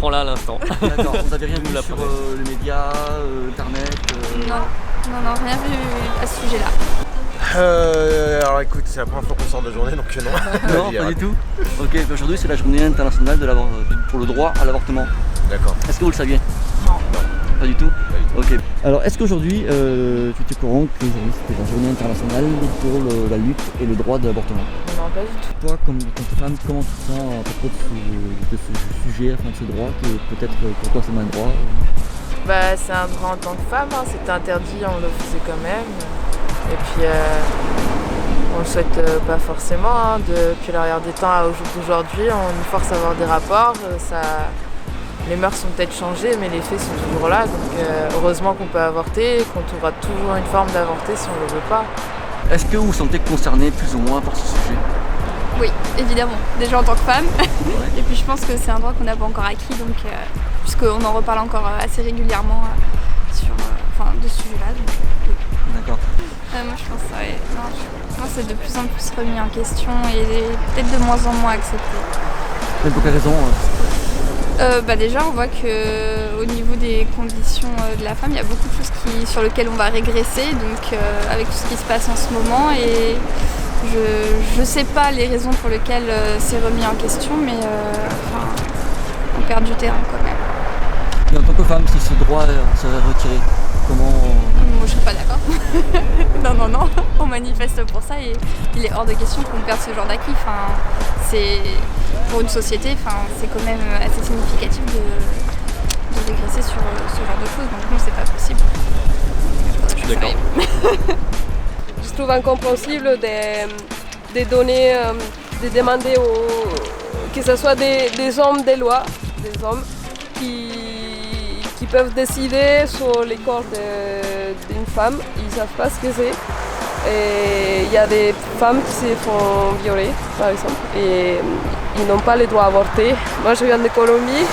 apprend là à l'instant. D'accord, vous n'avez rien Vous vu sur l'apprenez. les médias, internet Non, rien vu à ce sujet-là. Alors écoute, c'est la première fois qu'on sort de journée, donc non. Non, pas du tout. Ok, aujourd'hui c'est la journée internationale pour le droit à l'avortement. D'accord. Est-ce que vous le saviez? Non. Pas du tout. Pas du tout. Ok. Alors est-ce qu'aujourd'hui, tu es au courant qu'aujourd'hui c'était la journée internationale pour la lutte et le droit de l'avortement? Non, pas du tout. Toi, comme femme, comment tu te sens à propos de ce sujet, enfin de ce droit, que peut-être pour toi c'est moins un droit Bah, c'est un droit en tant que femme, hein. C'était interdit, on le faisait quand même. Et puis, on le souhaite pas forcément. Hein. Depuis l'arrière des temps à aujourd'hui, on nous force à avoir des rapports. Les mœurs sont peut-être changées, mais les faits sont toujours là. Donc, heureusement qu'on peut avorter et qu'on trouvera toujours une forme d'avorter si on ne le veut pas. Est-ce que vous vous sentez concerné plus ou moins par ce sujet? Oui, évidemment. Déjà en tant que femme. Ouais. Et puis je pense que c'est un droit qu'on n'a pas encore acquis, donc puisqu'on en reparle encore assez régulièrement de ce sujet-là. Donc, oui. D'accord. Moi je pense ouais. Non, je pense que c'est de plus en plus remis en question et peut-être de moins en moins accepté. Mais pour quelle raison Déjà on voit qu'au niveau des conditions de la femme, il y a beaucoup de choses sur lesquelles on va régresser, donc avec tout ce qui se passe en ce moment, et je sais pas les raisons pour lesquelles c'est remis en question, mais on perd du terrain quand même. Et en tant que femme, si ce droit serait retiré, comment Moi je serais pas d'accord. Non, on manifeste pour ça et il est hors de question qu'on perde ce genre d'acquis. C'est pour une société, c'est quand même assez significatif de régresser sur ce genre de choses, donc non, c'est pas possible. Je suis d'accord. Je trouve incompréhensible de donner, de demander que ce soit des hommes des lois, des hommes qui peuvent décider sur les corps d'une femme. Ils ne savent pas ce que c'est. Et il y a des femmes qui se font violer, par exemple, et ils n'ont pas le droit à avorter. Moi, je viens de Colombie.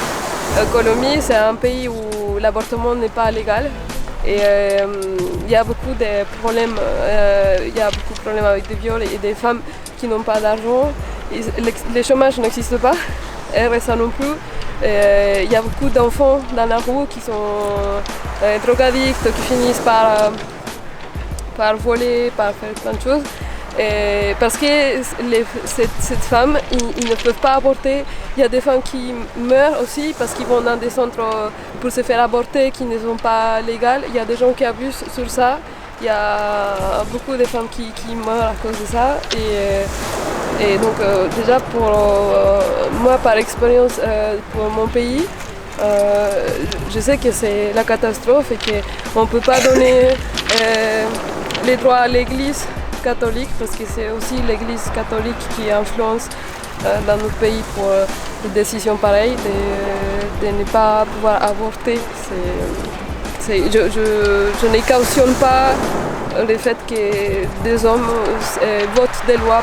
Colombie, c'est un pays où l'avortement n'est pas légal. Et il y a beaucoup de problèmes, avec des viols et des femmes qui n'ont pas d'argent. Le chômage n'existe pas, RSA non plus. Il y a beaucoup d'enfants dans la rue qui sont drogadicts, qui finissent par voler, par faire plein de choses. Parce que cette femme, ils ne peuvent pas avorter. Il y a des femmes qui meurent aussi parce qu'ils vont dans des centres pour se faire avorter qui ne sont pas légaux. Il y a des gens qui abusent sur ça. Il y a beaucoup de femmes qui meurent à cause de ça. Et donc déjà pour moi, par expérience pour mon pays, je sais que c'est la catastrophe et qu'on ne peut pas donner les droits à l'église catholique, parce que c'est aussi l'église catholique qui influence dans notre pays pour des décisions pareilles, de ne pas pouvoir avorter. Je ne cautionne pas le fait que des hommes votent des lois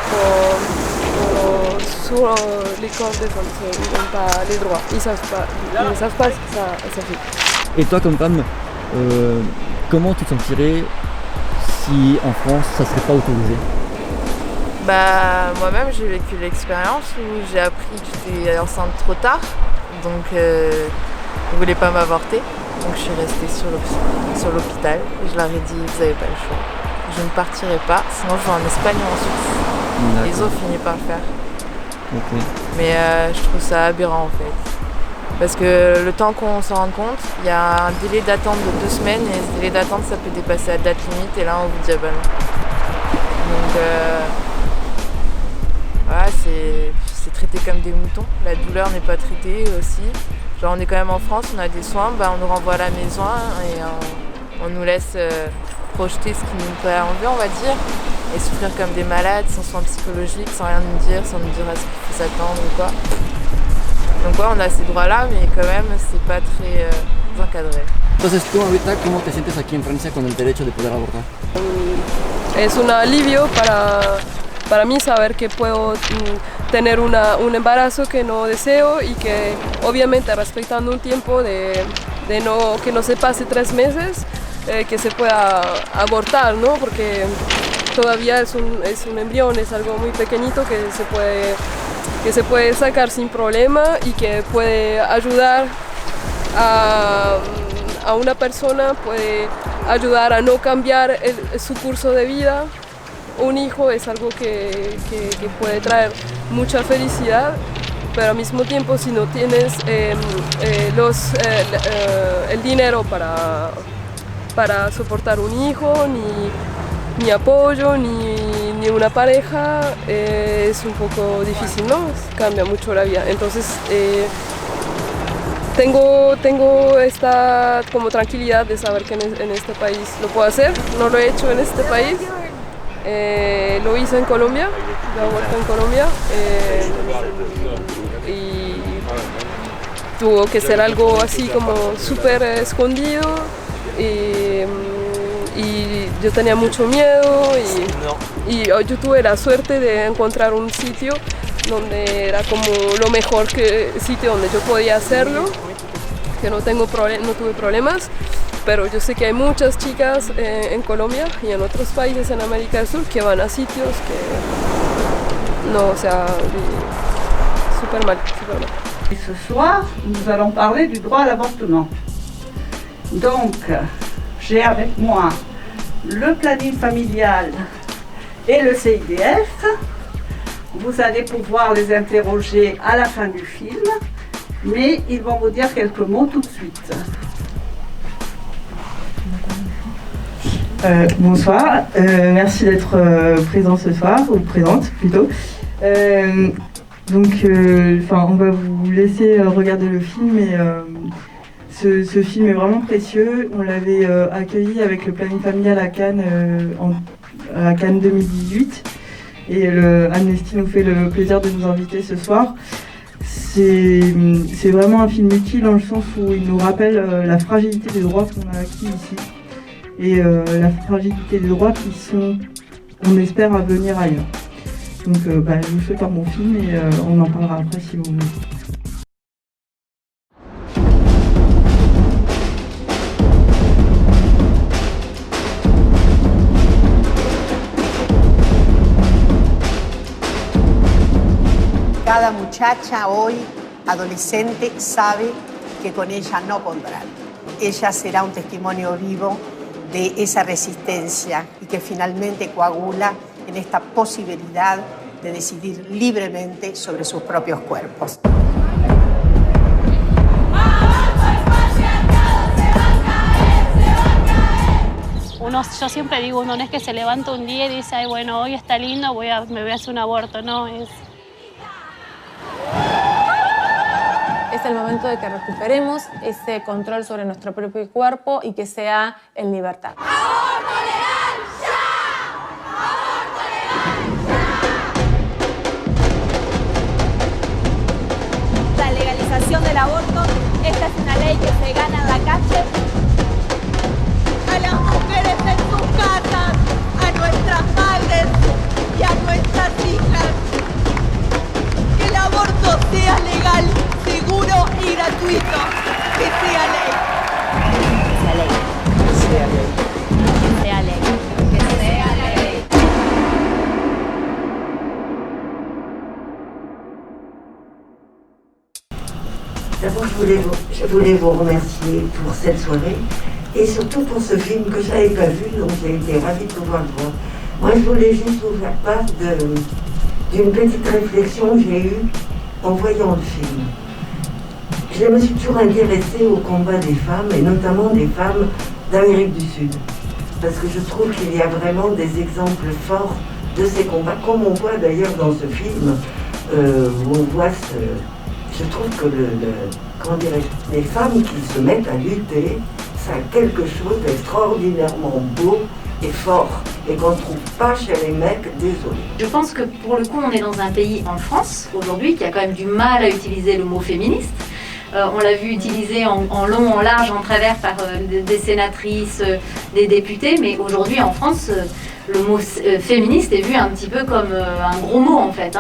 sur les corps des femmes. Ils n'ont pas les droits, ils ne savent pas ce que ça fait. Et toi, comme femme, comment tu te sentirais si en France ça serait pas autorisé? Moi-même j'ai vécu l'expérience où j'ai appris que j'étais enceinte trop tard, donc ils ne voulaient pas m'avorter, donc je suis restée sur l'hôpital et je leur ai dit vous n'avez pas le choix, je ne partirai pas, sinon je vais en Espagne ou en Suisse. Ils ont fini par le faire. Okay. Mais je trouve ça aberrant en fait. Parce que le temps qu'on s'en rende compte, il y a un délai d'attente de 2 semaines et ce délai d'attente ça peut dépasser la date limite et là on vous dit ah bah non. Donc voilà, c'est traité comme des moutons. La douleur n'est pas traitée aussi. Genre on est quand même en France, on a des soins, on nous renvoie à la maison et on nous laisse projeter ce qui nous peut enlever on va dire. Et souffrir comme des malades, sans soins psychologiques, sans rien nous dire, sans nous dire à ce qu'il faut s'attendre ou quoi. Donc ouais, on a ces droits-là, mais quand même, c'est pas très encadré. Entonces tú ahorita, ¿cómo te sientes aquí en Francia con el derecho de poder abortar? Es un alivio para mí saber que puedo tener un embarazo que no deseo y que obviamente respetando un tiempo que no se pase 3 meses, que se pueda abortar, ¿no? Porque todavía es un embrión, es algo muy pequeñito que se puede sacar sin problema y que puede ayudar a una persona, puede ayudar a no cambiar su curso de vida. Un hijo es algo que puede traer mucha felicidad, pero al mismo tiempo si no tienes el dinero para soportar un hijo, ni apoyo, ni una pareja, es un poco difícil, ¿no? Cambia mucho la vida. Entonces, tengo esta como tranquilidad de saber que en este país lo puedo hacer. No lo he hecho en este país, lo hice en Colombia, lo he abortado en Colombia, y tuvo que ser algo así como súper escondido. Y yo tenía mucho miedo y yo tuve la suerte de encontrar un sitio donde era como lo mejor sitio donde yo podía hacerlo, que no tuve problemas, pero yo sé que hay muchas chicas en Colombia y en otros países en América del Sur que van a sitios que no, o sea, súper mal, súper mal. Et ce soir, nous allons parler du droit à l'avortement. Donc, j'ai avec moi le planning familial et le CIDF. Vous allez pouvoir les interroger à la fin du film, mais ils vont vous dire quelques mots tout de suite. Bonsoir, merci d'être présent ce soir, ou présente plutôt. On va vous laisser regarder le film et ce film est vraiment précieux. On l'avait accueilli avec le planning familial à Cannes, à Cannes 2018 et Amnesty nous fait le plaisir de nous inviter ce soir. C'est vraiment un film utile dans le sens où il nous rappelle la fragilité des droits qu'on a acquis ici et la fragilité des droits qui sont, on espère, à venir ailleurs. Donc je vous souhaite un bon film et on en parlera après si vous voulez. Cada muchacha hoy, adolescente, sabe que con ella no pondrán. Ella será un testimonio vivo de esa resistencia y que finalmente coagula en esta posibilidad de decidir libremente sobre sus propios cuerpos. Yo siempre digo, uno no es que se levanta un día y dice, ay, bueno, hoy está lindo, me voy a hacer un aborto, no, es el momento de que recuperemos ese control sobre nuestro propio cuerpo y que sea en libertad. ¡Aborto legal ya! ¡Aborto legal ya! La legalización del aborto, esta es una ley que se gana en la calle. A las mujeres en sus casas, a nuestras madres y a nuestras hijas. Que el aborto sea legal, seguro y gratuito. Que sea ley. Sea ley. Sea ley. Sea ley. Que sea ley. D'abord, je voulais vous remercier pour cette soirée et surtout pour ce film que je n'avais pas vu, donc j'ai été ravie de pouvoir le voir. Moi, je voulais juste vous faire part d'une petite réflexion que j'ai eue en voyant le film. Je me suis toujours intéressée au combat des femmes, et notamment des femmes d'Amérique du Sud. Parce que je trouve qu'il y a vraiment des exemples forts de ces combats, comme on voit d'ailleurs dans ce film, où on voit je trouve que les femmes qui se mettent à lutter, ça a quelque chose d'extraordinairement beau et fort, et qu'on ne trouve pas chez les mecs, désolé. Je pense que pour le coup, on est dans un pays, en France, aujourd'hui, qui a quand même du mal à utiliser le mot féministe. On l'a vu utilisé en long, en large, en travers par des sénatrices, des députés, mais aujourd'hui en France, le mot féministe est vu un petit peu comme un gros mot en fait.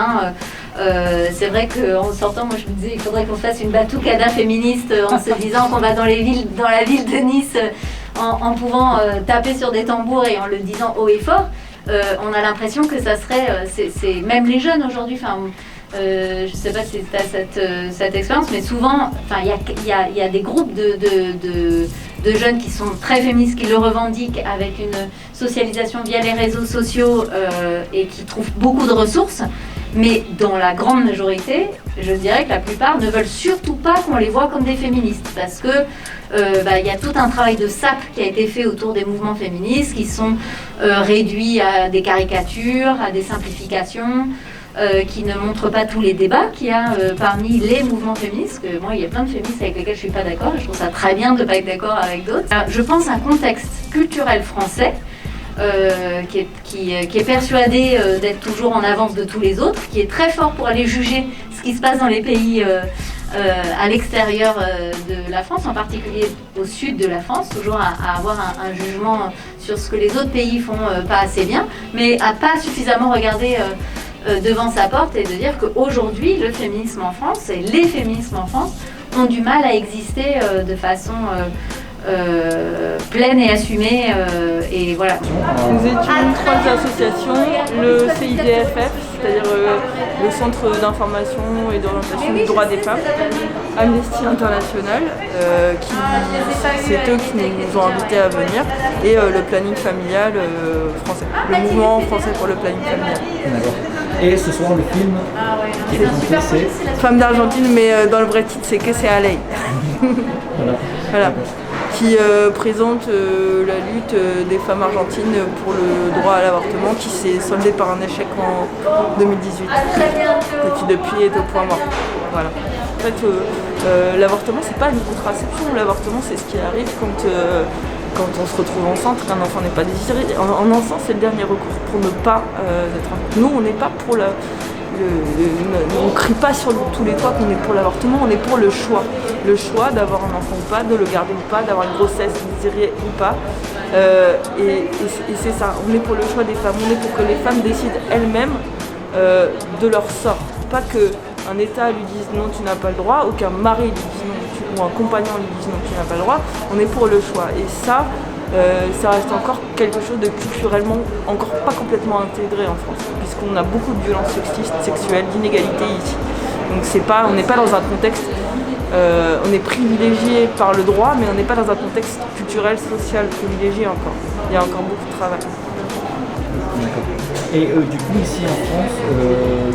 C'est vrai qu'en sortant, moi je me disais qu'il faudrait qu'on fasse une batucada féministe en se disant qu'on va dans la ville de Nice en pouvant taper sur des tambours et en le disant haut et fort. on a l'impression que ça serait, c'est même les jeunes aujourd'hui, je ne sais pas si tu as cette expérience, mais souvent, il y a des groupes de jeunes qui sont très féministes, qui le revendiquent avec une socialisation via les réseaux sociaux et qui trouvent beaucoup de ressources. Mais dans la grande majorité, je dirais que la plupart ne veulent surtout pas qu'on les voit comme des féministes, parce que y a tout un travail de sape qui a été fait autour des mouvements féministes, qui sont réduits à des caricatures, à des simplifications, qui ne montrent pas tous les débats qu'il y a parmi les mouvements féministes. Que moi, il y a plein de féministes avec lesquels je ne suis pas d'accord, et je trouve ça très bien de ne pas être d'accord avec d'autres. Je pense à un contexte culturel français qui est persuadé d'être toujours en avance de tous les autres, qui est très fort pour aller juger ce qui se passe dans les pays à l'extérieur de la France, en particulier au sud de la France, toujours à avoir un jugement sur ce que les autres pays font pas assez bien, mais à pas suffisamment regarder devant sa porte et de dire qu'aujourd'hui, le féminisme en France et les féminismes en France ont du mal à exister de façon pleine et assumée. Et voilà. Nous étions 3 associations, le CIDFF, c'est-à-dire le Centre d'information et d'orientation du droit des femmes, Amnesty International, c'est eux qui nous ont invités à venir, et le planning familial français, le mouvement français pour le planning familial. D'accord. Et ce soir, le film qui est présenté, c'est Femmes d'Argentine, mais dans le vrai titre, c'est Que c'est à l'œil. Voilà. Qui présente la lutte des femmes argentines pour le droit à l'avortement, qui s'est soldée par un échec en 2018 et qui depuis est au point mort. Voilà. En fait, l'avortement, c'est pas une contraception. L'avortement, c'est ce qui arrive quand on se retrouve enceinte, qu'un enfant n'est pas désiré. En enfant, c'est le dernier recours pour ne pas être. Nous, on n'est pas pour on ne crie pas sur tous les toits qu'on est pour l'avortement, on est pour le choix. Le choix d'avoir un enfant ou pas, de le garder ou pas, d'avoir une grossesse désirée ou pas. Et c'est ça, on est pour le choix des femmes, on est pour que les femmes décident elles-mêmes de leur sort. Pas qu'un État lui dise non, tu n'as pas le droit, ou qu'un mari lui dise non, ou un compagnon lui dise non, tu n'as pas le droit. On est pour le choix. Et ça reste encore quelque chose de culturellement encore pas complètement intégré en France, puisqu'on a beaucoup de violences sexuelles, d'inégalités ici. Donc on n'est pas dans un contexte, on est privilégié par le droit, mais on n'est pas dans un contexte culturel, social privilégié encore. Il y a encore beaucoup de travail. D'accord. Et du coup, ici en France,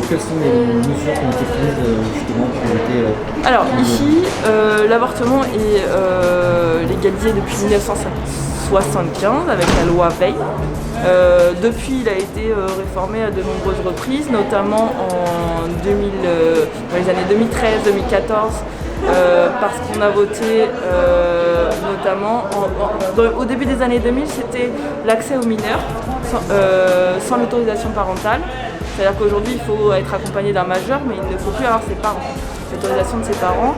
quelles sont les mesures qui ont été prises justement pour éviter... Alors ici, l'avortement est légalisé depuis 1975 avec la loi Veil. Depuis, il a été réformé à de nombreuses reprises, notamment dans les années 2013-2014, parce qu'on a voté notamment au début des années 2000, c'était l'accès aux mineurs sans l'autorisation parentale. C'est-à-dire qu'aujourd'hui, il faut être accompagné d'un majeur, mais il ne faut plus avoir ses parents, l'autorisation de ses parents.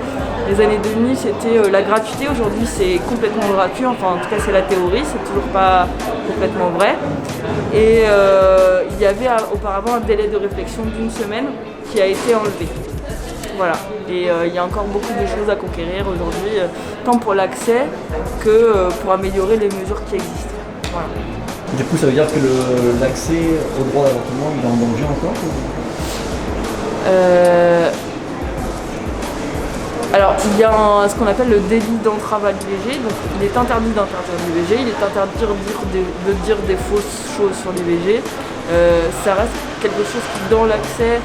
Les années 2000, c'était la gratuité. Aujourd'hui, c'est complètement gratuit. Enfin, en tout cas, c'est la théorie. C'est toujours pas complètement vrai. Et il y avait auparavant un délai de réflexion d'1 semaine qui a été enlevé. Voilà. Et il y a encore beaucoup de choses à conquérir aujourd'hui, tant pour l'accès que pour améliorer les mesures qui existent. Voilà. Du coup, ça veut dire que l'accès au droit d'avortement, il est en danger encore Alors, il y a ce qu'on appelle le délit d'entrave à l'IVG. Donc, il est interdit d'interdire l'IVG, il est interdit de dire des fausses choses sur l'IVG. Ça reste quelque chose qui, dans l'accès,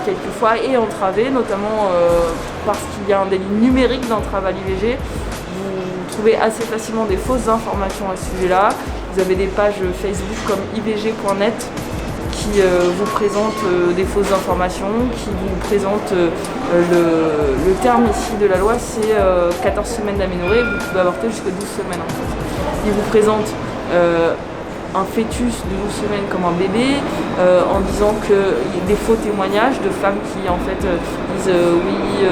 quelquefois, est entravé, notamment parce qu'il y a un délit numérique d'entrave à l'IVG. Vous trouvez assez facilement des fausses informations à ce sujet-là. Vous avez des pages Facebook comme ivg.net qui vous présentent des fausses informations, qui vous présentent le terme ici de la loi, c'est 14 semaines d'aménorrhée, vous pouvez avorter jusqu'à 12 semaines en fait. Ils vous présentent un fœtus de 12 semaines comme un bébé, en disant qu'il y a des faux témoignages de femmes qui en fait disent oui,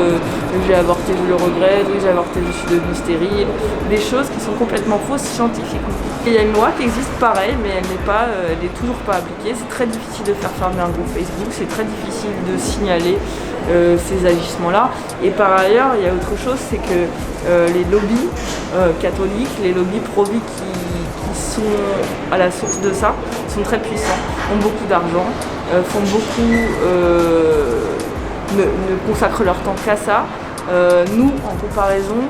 j'ai avorté, je le regrette, oui, j'ai avorté, je suis devenue stérile, des choses qui sont complètement fausses scientifiquement. Et il y a une loi qui existe pareil, mais elle n'est toujours pas appliquée. C'est très difficile de faire fermer un groupe Facebook, c'est très difficile de signaler ces agissements-là. Et par ailleurs, il y a autre chose, c'est que les lobbies catholiques, les lobbies pro-vie qui sont à la source de ça sont très puissants, ont beaucoup d'argent, font beaucoup, ne consacrent leur temps qu'à ça. Nous, en comparaison,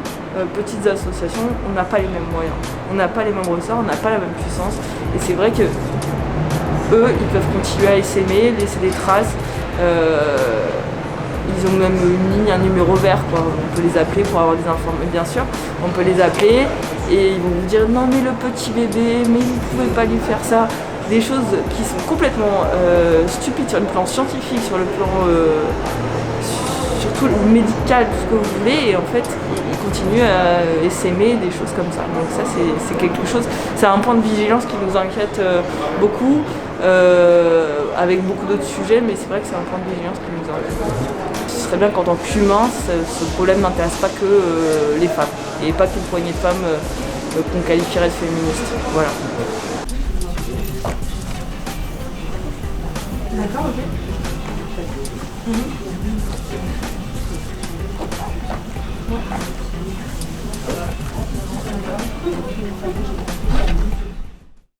petites associations, on n'a pas les mêmes moyens, on n'a pas les mêmes ressorts, on n'a pas la même puissance. Et c'est vrai que eux, ils peuvent continuer à s'aimer, laisser des traces. Ils ont même une ligne, un numéro vert, quoi. On peut les appeler pour avoir des informations, bien sûr. On peut les appeler et ils vont vous dire non mais le petit bébé, mais vous ne pouvez pas lui faire ça. Des choses qui sont complètement stupides sur le plan scientifique, sur le plan surtout médical, tout ce que vous voulez. Et en fait, ils continuent à s'aimer, des choses comme ça. Donc ça, c'est quelque chose, c'est un point de vigilance qui nous inquiète beaucoup, avec beaucoup d'autres sujets, mais c'est vrai que c'est un point de vigilance qui nous inquiète. Ce serait bien qu'en tant qu'humain, ce problème n'intéresse pas que les femmes, et pas qu'une poignée de femmes qu'on qualifierait de féministes. Voilà. D'accord, ok.